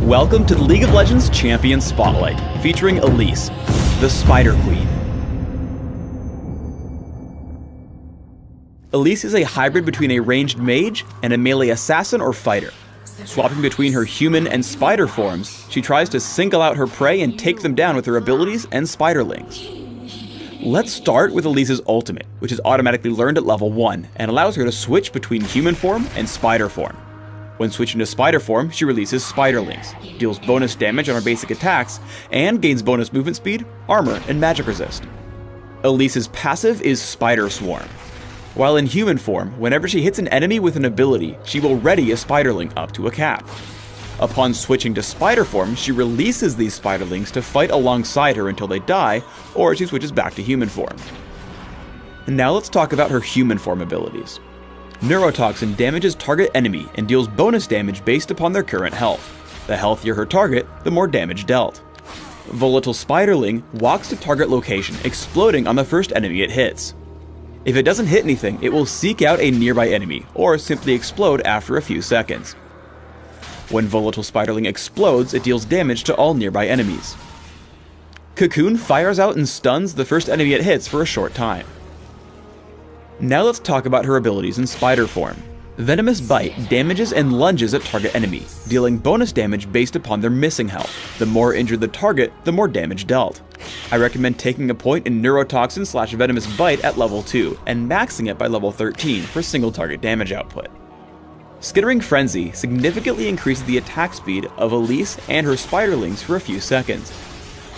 Welcome to the League of Legends Champion Spotlight, featuring Elise, the Spider Queen. Elise is a hybrid between a ranged mage and a melee assassin or fighter. Swapping between her human and spider forms, she tries to single out her prey and take them down with her abilities and spiderlings. Let's start with Elise's ultimate, which is automatically learned at level 1 and allows her to switch between human form and spider form. When switching to spider form, she releases spiderlings, deals bonus damage on her basic attacks, and gains bonus movement speed, armor, and magic resist. Elise's passive is Spider Swarm. While in human form, whenever she hits an enemy with an ability, she will ready a spiderling up to a cap. Upon switching to spider form, she releases these spiderlings to fight alongside her until they die, or she switches back to human form. And now let's talk about her human form abilities. Neurotoxin damages target enemy and deals bonus damage based upon their current health. The healthier her target, the more damage dealt. Volatile Spiderling walks to target location, exploding on the first enemy it hits. If it doesn't hit anything, it will seek out a nearby enemy, or simply explode after a few seconds. When Volatile Spiderling explodes, it deals damage to all nearby enemies. Cocoon fires out and stuns the first enemy it hits for a short time. Now let's talk about her abilities in spider form. Venomous Bite damages and lunges at target enemy, dealing bonus damage based upon their missing health. The more injured the target, the more damage dealt. I recommend taking a point in Neurotoxin / Venomous Bite at level 2 and maxing it by level 13 for single target damage output. Skittering Frenzy significantly increases the attack speed of Elise and her spiderlings for a few seconds.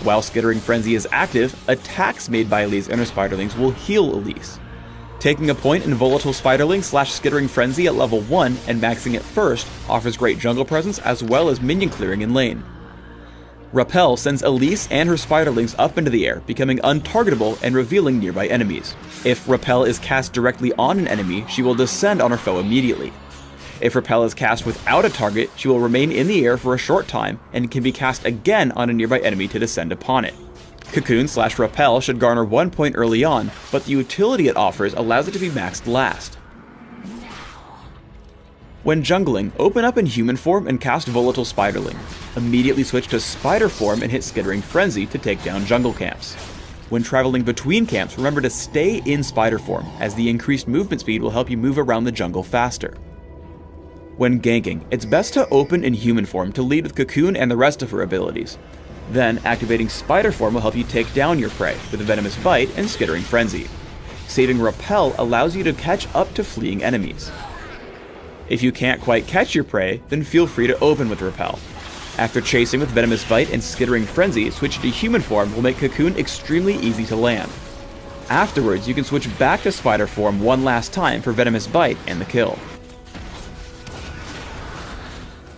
While Skittering Frenzy is active, attacks made by Elise and her spiderlings will heal Elise. Taking a point in Volatile Spiderling / Skittering Frenzy at level 1 and maxing it first offers great jungle presence as well as minion clearing in lane. Repel sends Elise and her spiderlings up into the air, becoming untargetable and revealing nearby enemies. If Repel is cast directly on an enemy, she will descend on her foe immediately. If Repel is cast without a target, she will remain in the air for a short time and can be cast again on a nearby enemy to descend upon it. Cocoon / Repel should garner 1 point early on, but the utility it offers allows it to be maxed last. When jungling, open up in human form and cast Volatile Spiderling. Immediately switch to spider form and hit Skittering Frenzy to take down jungle camps. When traveling between camps, remember to stay in spider form, as the increased movement speed will help you move around the jungle faster. When ganking, it's best to open in human form to lead with Cocoon and the rest of her abilities. Then, activating Spider Form will help you take down your prey with a Venomous Bite and Skittering Frenzy. Saving Repel allows you to catch up to fleeing enemies. If you can't quite catch your prey, then feel free to open with Repel. After chasing with Venomous Bite and Skittering Frenzy, switching to human form will make Cocoon extremely easy to land. Afterwards, you can switch back to Spider Form one last time for Venomous Bite and the kill.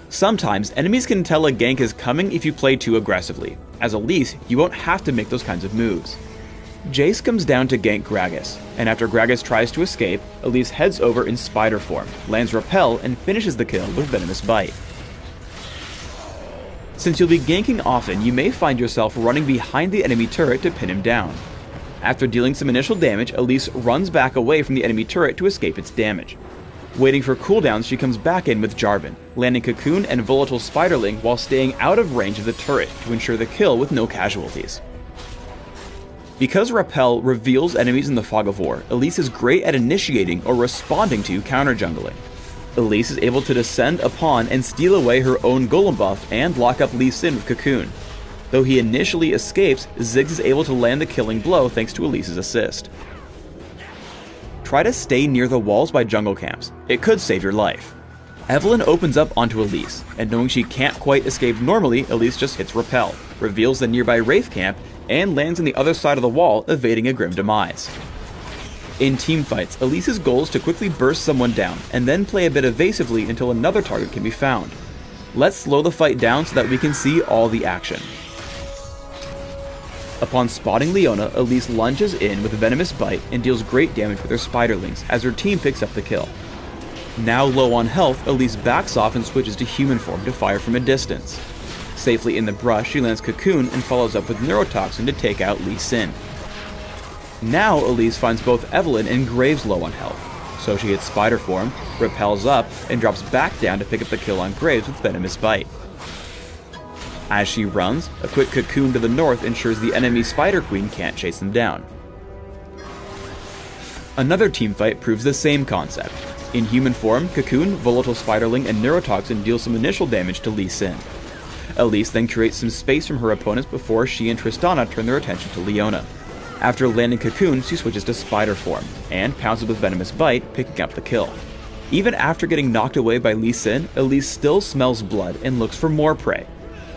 Sometimes, enemies can tell a gank is coming if you play too aggressively. As Elise, you won't have to make those kinds of moves. Jace comes down to gank Gragas, and after Gragas tries to escape, Elise heads over in spider form, lands Repel, and finishes the kill with Venomous Bite. Since you'll be ganking often, you may find yourself running behind the enemy turret to pin him down. After dealing some initial damage, Elise runs back away from the enemy turret to escape its damage. Waiting for cooldowns, she comes back in with Jarvan, landing Cocoon and Volatile Spiderling while staying out of range of the turret to ensure the kill with no casualties. Because Repel reveals enemies in the Fog of War, Elise is great at initiating or responding to counter jungling. Elise is able to descend upon and steal away her own golem buff and lock up Lee Sin with Cocoon. Though he initially escapes, Ziggs is able to land the killing blow thanks to Elise's assist. Try to stay near the walls by jungle camps. It could save your life. Evelynn opens up onto Elise, and knowing she can't quite escape normally, Elise just hits Repel, reveals the nearby Wraith camp, and lands on the other side of the wall, evading a grim demise. In teamfights, Elise's goal is to quickly burst someone down, and then play a bit evasively until another target can be found. Let's slow the fight down so that we can see all the action. Upon spotting Leona, Elise lunges in with a Venomous Bite and deals great damage with her spiderlings as her team picks up the kill. Now low on health, Elise backs off and switches to human form to fire from a distance. Safely in the brush, she lands Cocoon and follows up with Neurotoxin to take out Lee Sin. Now Elise finds both Evelynn and Graves low on health, so she hits Spider Form, repels up, and drops back down to pick up the kill on Graves with Venomous Bite. As she runs, a quick cocoon to the north ensures the enemy Spider Queen can't chase them down. Another teamfight proves the same concept. In human form, Cocoon, Volatile Spiderling, and Neurotoxin deal some initial damage to Elise. Elise then creates some space from her opponents before she and Tristana turn their attention to Leona. After landing Cocoon, she switches to Spider form, and pounces with Venomous Bite, picking up the kill. Even after getting knocked away by Lee Sin, Elise still smells blood and looks for more prey.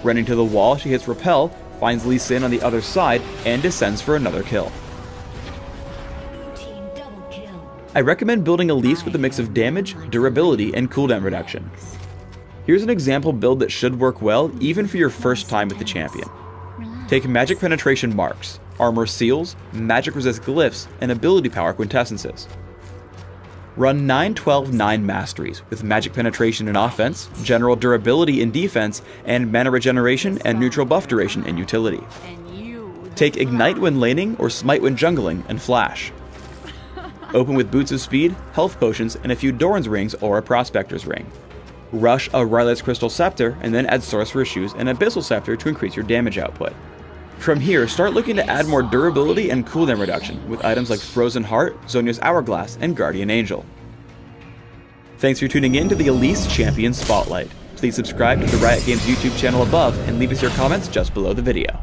Running to the wall, she hits Repel, finds Lee Sin on the other side, and descends for another kill. I recommend building Elise with a mix of damage, durability, and cooldown reduction. Here's an example build that should work well even for your first time with the champion. Take Magic Penetration Marks, Armor Seals, Magic Resist Glyphs, and Ability Power Quintessences. Run 9-12-9 Masteries with Magic Penetration in offense, General Durability in defense, and Mana Regeneration and Neutral Buff Duration in utility. Take Ignite when laning or Smite when jungling and Flash. Open with Boots of Speed, Health Potions, and a few Doran's Rings or a Prospector's Ring. Rush a Rylet's Crystal Scepter, and then add Sorcerer's Shoes and Abyssal Scepter to increase your damage output. From here, start looking to add more durability and cooldown reduction with items like Frozen Heart, Zhonya's Hourglass, and Guardian Angel. Thanks for tuning in to the Elise Champion Spotlight. Please subscribe to the Riot Games YouTube channel above and leave us your comments just below the video.